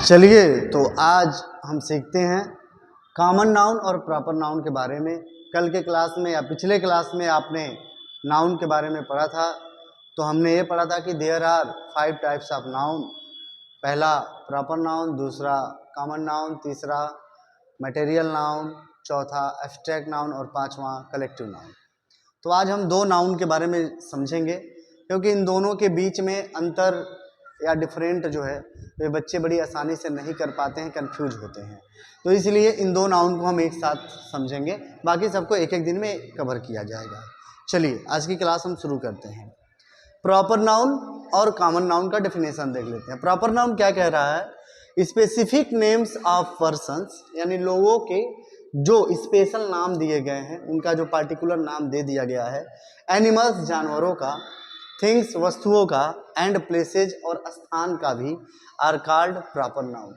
चलिए तो आज हम सीखते हैं कॉमन नाउन और प्रॉपर नाउन के बारे में। कल के क्लास में या पिछले क्लास में आपने नाउन के बारे में पढ़ा था, तो हमने ये पढ़ा था कि there are 5 types of noun. पहला प्रॉपर नाउन, दूसरा कॉमन नाउन, तीसरा मटेरियल नाउन, चौथा एब्स्ट्रैक्ट नाउन और पांचवा कलेक्टिव नाउन। तो आज हम दो नाउन के बारे में समझेंगे, क्योंकि इन दोनों के बीच में अंतर या डिफरेंट जो है वे बच्चे बड़ी आसानी से नहीं कर पाते हैं, कंफ्यूज होते हैं। तो इसलिए इन दो नाउन को हम एक साथ समझेंगे, बाकी सबको एक एक दिन में कवर किया जाएगा। चलिए आज की क्लास हम शुरू करते हैं। प्रॉपर नाउन और कॉमन नाउन का डेफिनेशन देख लेते हैं। प्रॉपर नाउन क्या कह रहा है? स्पेसिफिक नेम्स ऑफ पर्सन्स, यानी लोगों के जो स्पेशल नाम दिए गए हैं, उनका जो पार्टिकुलर नाम दे दिया गया है। एनिमल्स, जानवरों का, थिंग्स, वस्तुओं का, एंड प्लेसेज और स्थान का भी आर कॉल्ड प्रॉपर नाउन।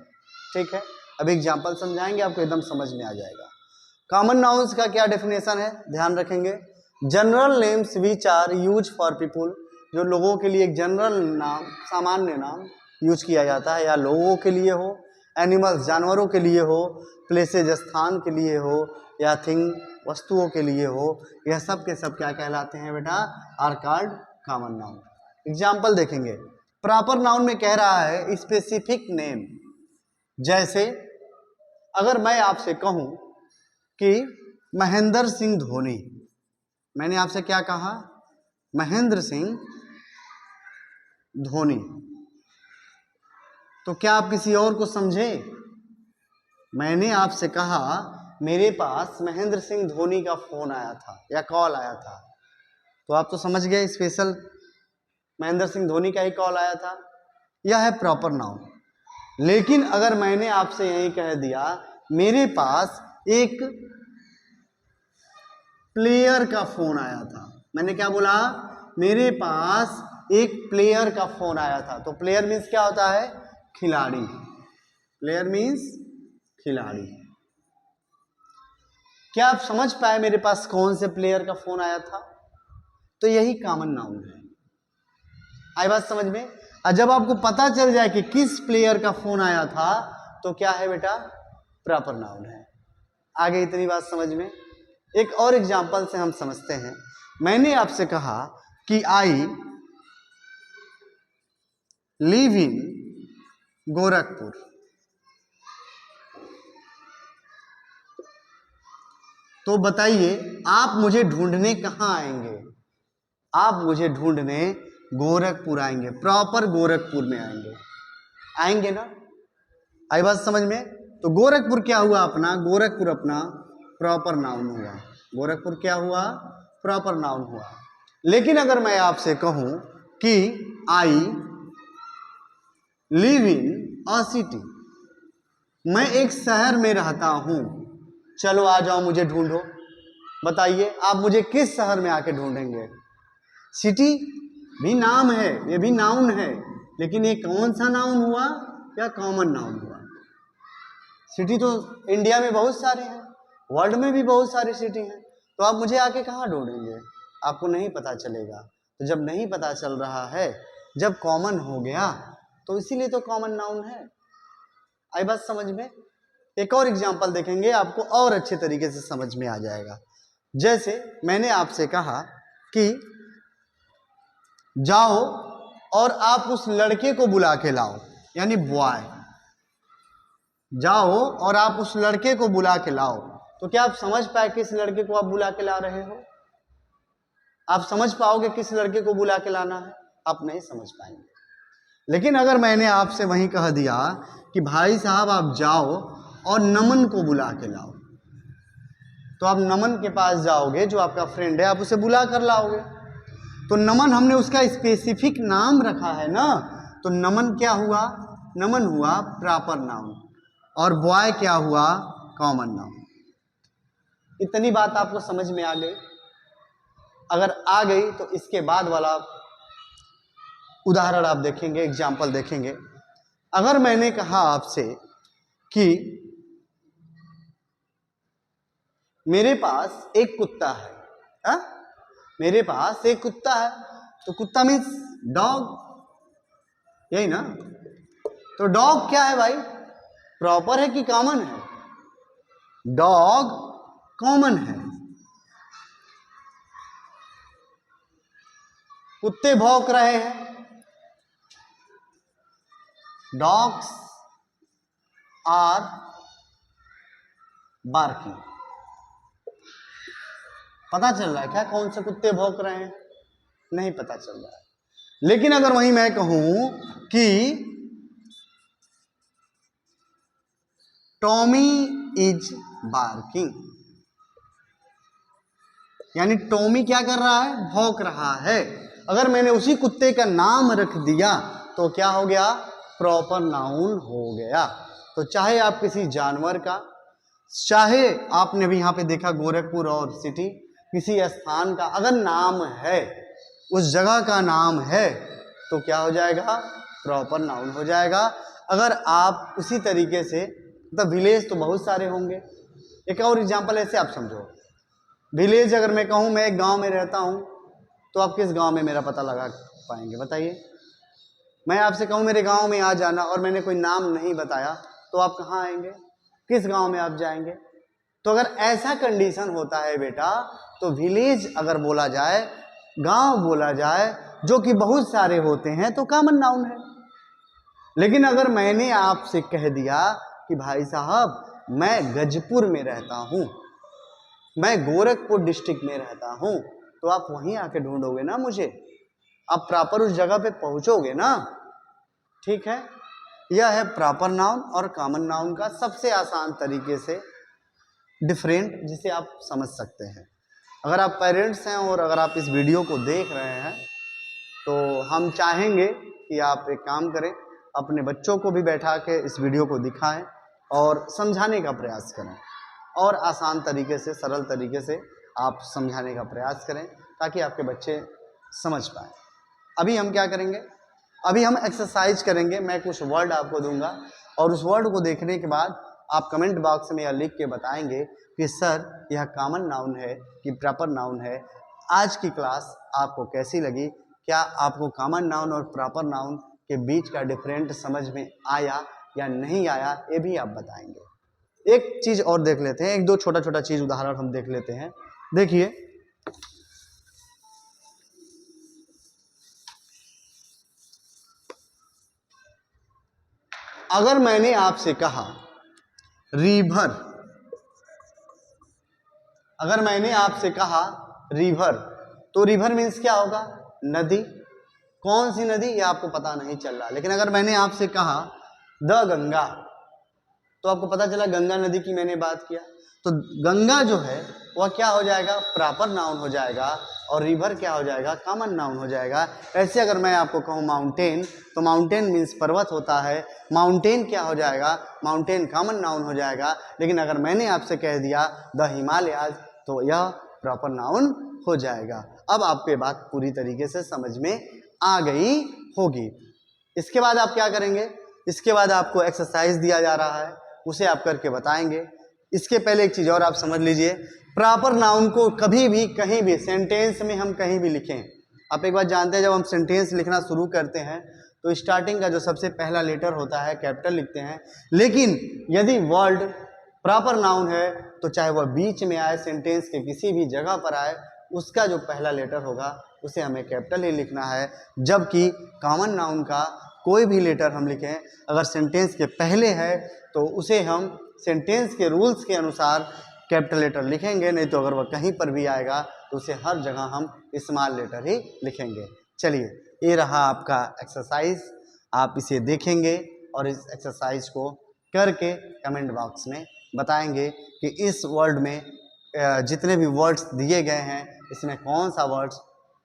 ठीक है, अब एग्जांपल समझाएंगे, आपको एकदम समझ में आ जाएगा। कॉमन नाउन्स का क्या डेफिनेशन है, ध्यान रखेंगे। General names which are use for people, जो लोगों के लिए एक जनरल नाम, सामान्य नाम यूज किया जाता है, या लोगों के लिए हो, एनिमल्स, जानवरों के लिए हो, प्लेसेज, स्थान के लिए हो, या थिंग, वस्तुओं के लिए हो, यह सब के सब क्या कहलाते हैं बेटा? Are called common noun. Example देखेंगे। प्रॉपर नाउन में कह रहा है स्पेसिफिक नेम। जैसे अगर मैं आपसे कहूं कि महेंद्र सिंह धोनी, मैंने आपसे क्या कहा? महेंद्र सिंह धोनी, तो क्या आप किसी और को समझे? मैंने आपसे कहा मेरे पास महेंद्र सिंह धोनी का फोन आया था या कॉल आया था, तो आप तो समझ गए स्पेशल महेंद्र सिंह धोनी का ही कॉल आया था। यह है प्रॉपर नाउन। लेकिन अगर मैंने आपसे यही कह दिया मेरे पास एक प्लेयर का फोन आया था, मैंने क्या बोला? मेरे पास एक प्लेयर का फोन आया था, तो प्लेयर मीन्स क्या होता है? खिलाड़ी। प्लेयर मीन्स खिलाड़ी। क्या आप समझ पाए मेरे पास कौन से प्लेयर का फोन आया था? तो यही कॉमन नाउन है। आई बात समझ में? और जब आपको पता चल जाए कि किस प्लेयर का फोन आया था, तो क्या है बेटा? प्रॉपर नाउन है। आगे इतनी बात समझ में? एक और एग्जांपल से हम समझते हैं। मैंने आपसे कहा कि आई लिव इन गोरखपुर, तो बताइए आप मुझे ढूंढने कहां आएंगे? आप मुझे ढूंढने गोरखपुर आएंगे, प्रॉपर गोरखपुर में आएंगे, आएंगे ना? आई बात समझ में? तो गोरखपुर क्या हुआ अपना? गोरखपुर अपना प्रॉपर नाउन हुआ। गोरखपुर क्या हुआ? प्रॉपर नाउन हुआ। लेकिन अगर मैं आपसे कहूं कि I live in a city, मैं एक शहर में रहता हूं, चलो आ जाओ मुझे ढूंढो, बताइए आप मुझे किस शहर में आके ढूंढेंगे? सिटी भी नाम है, ये भी नाउन है, लेकिन ये कौन सा नाउन हुआ या कॉमन नाउन हुआ? सिटी तो इंडिया में बहुत सारे हैं, वर्ल्ड में भी बहुत सारी सिटी हैं, तो आप मुझे आके कहाँ ढूंढेंगे? आपको नहीं पता चलेगा। तो जब नहीं पता चल रहा है, जब कॉमन हो गया, तो इसीलिए तो कॉमन नाउन है। आई बात समझ में? एक और एग्जांपल देखेंगे, आपको और अच्छे तरीके से समझ में आ जाएगा। जैसे मैंने आपसे कहा कि जाओ और आप उस लड़के को बुला के लाओ, यानी बॉय, जाओ और आप उस लड़के को बुला के लाओ, तो क्या आप समझ पाए किस लड़के को आप बुला के ला रहे हो? आप समझ पाओगे किस लड़के को बुला के लाना है? आप नहीं समझ पाएंगे। लेकिन अगर मैंने आपसे वहीं कह दिया कि भाई साहब आप जाओ और नमन को बुला के लाओ, तो आप नमन के पास जाओगे, जो आपका फ्रेंड है, आप उसे बुला कर लाओगे। तो नमन हमने उसका स्पेसिफिक नाम रखा है ना, तो नमन क्या हुआ? नमन हुआ प्रॉपर नाउन, और बॉय क्या हुआ? Common noun. इतनी बात आपको समझ में आ गई? अगर आ गई तो इसके बाद वाला उदाहरण आप देखेंगे, एग्जाम्पल देखेंगे। अगर मैंने कहा आपसे कि मेरे पास एक कुत्ता है, हा? मेरे पास एक कुत्ता है, तो कुत्ता मीन्स डॉग, यही ना? तो डॉग क्या है भाई? प्रॉपर है कि कॉमन है? डॉग कॉमन है। कुत्ते भौंक रहे हैं, डॉग्स आर बार्किंग। पता चल रहा है क्या कौन से कुत्ते भौंक रहे हैं? नहीं पता चल रहा है। लेकिन अगर वहीं मैं कहूं कि टॉमी इज बार्किंग, यानी टॉमी क्या कर रहा है? भौंक रहा है। अगर मैंने उसी कुत्ते का नाम रख दिया तो क्या हो गया? प्रॉपर नाउन हो गया। तो चाहे आप किसी जानवर का, चाहे आपने भी यहां पे देखा गोरखपुर और सिटी, किसी स्थान का अगर नाम है, उस जगह का नाम है, तो क्या हो जाएगा? प्रॉपर नाउन हो जाएगा। अगर आप उसी तरीके से, मतलब विलेज तो बहुत सारे होंगे। एक और एग्जांपल ऐसे आप समझो, विलेज अगर मैं कहूं मैं एक गांव में रहता हूं, तो आप किस गांव में मेरा पता लगा पाएंगे? बताइए। मैं आपसे कहूं मेरे गांव में आ जाना और मैंने कोई नाम नहीं बताया, तो आप कहाँ आएंगे? किस गांव में आप जाएंगे? तो अगर ऐसा कंडीशन होता है बेटा, तो विलेज अगर बोला जाए, गांव बोला जाए, जो कि बहुत सारे होते हैं, तो कॉमन नाउन है। लेकिन अगर मैंने आपसे कह दिया कि भाई साहब मैं गजपुर में रहता हूं, मैं गोरखपुर डिस्ट्रिक्ट में रहता हूं, तो आप वहीं आके ढूंढोगे ना मुझे, आप प्रॉपर उस जगह पे पहुंचोगे ना। ठीक है, यह है प्रॉपर नाउन और कॉमन नाउन का सबसे आसान तरीके से डिफरेंट, जिसे आप समझ सकते हैं। अगर आप पेरेंट्स हैं और अगर आप इस वीडियो को देख रहे हैं, तो हम चाहेंगे कि आप एक काम करें, अपने बच्चों को भी बैठा के इस वीडियो को दिखाएं और समझाने का प्रयास करें, और आसान तरीके से, सरल तरीके से आप समझाने का प्रयास करें, ताकि आपके बच्चे समझ पाएँ। अभी हम क्या करेंगे? अभी हम एक्सरसाइज करेंगे। मैं कुछ वर्ड आपको दूंगा और उस वर्ड को देखने के बाद आप कमेंट बॉक्स में यह लिख के बताएंगे कि सर यह कॉमन नाउन है कि प्रॉपर नाउन है। आज की क्लास आपको कैसी लगी? क्या आपको कॉमन नाउन और प्रॉपर नाउन के बीच का डिफरेंट समझ में आया या नहीं आया, ये भी आप बताएंगे। एक चीज और देख लेते हैं, एक दो छोटा छोटा चीज उदाहरण हम देख लेते हैं। देखिए, अगर मैंने आपसे कहा रिवर, अगर मैंने आपसे कहा रिवर, तो रिवर मीन्स क्या होगा? नदी। कौन सी नदी ये आपको पता नहीं चल रहा। लेकिन अगर मैंने आपसे कहा द गंगा, तो आपको पता चला गंगा नदी की मैंने बात किया। तो गंगा जो है वह क्या हो जाएगा? प्रॉपर नाउन हो जाएगा। और रिवर क्या हो जाएगा? कॉमन नाउन हो जाएगा। ऐसे अगर मैं आपको कहूँ माउंटेन, तो माउंटेन मीन्स पर्वत होता है, माउंटेन क्या हो जाएगा? माउंटेन कॉमन नाउन हो जाएगा। लेकिन अगर मैंने आपसे कह दिया द हिमालयाज, तो यह प्रॉपर नाउन हो जाएगा। अब आपको ये बात पूरी तरीके से समझ में आ गई होगी। इसके बाद आप क्या करेंगे? इसके बाद आपको एक्सरसाइज दिया जा रहा है, उसे आप करके बताएंगे। इसके पहले एक चीज और आप समझ लीजिए, प्रॉपर नाउन को कभी भी कहीं भी सेंटेंस में हम कहीं भी लिखें। आप एक बात जानते हैं, जब हम सेंटेंस लिखना शुरू करते हैं तो स्टार्टिंग का जो सबसे पहला लेटर होता है कैपिटल लिखते हैं। लेकिन यदि वर्ड प्रॉपर नाउन है तो चाहे वह बीच में आए, सेंटेंस के किसी भी जगह पर आए, उसका जो पहला लेटर होगा उसे हमें कैपिटल ही लिखना है। जबकि कॉमन नाउन का कोई भी लेटर हम लिखें, अगर सेंटेंस के पहले है तो उसे हम सेंटेंस के रूल्स के अनुसार कैपिटल लेटर लिखेंगे, नहीं तो अगर वह कहीं पर भी आएगा तो उसे हर जगह हम स्मॉल लेटर ही लिखेंगे। चलिए, ये रहा आपका एक्सरसाइज, आप इसे देखेंगे और इस एक्सरसाइज को करके कमेंट बॉक्स में बताएंगे कि इस वर्ड में जितने भी वर्ड्स दिए गए हैं इसमें कौन सा वर्ड्स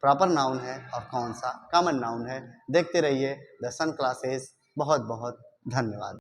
प्रॉपर नाउन है और कौन सा कॉमन नाउन है। देखते रहिए द सन क्लासेस। बहुत बहुत धन्यवाद।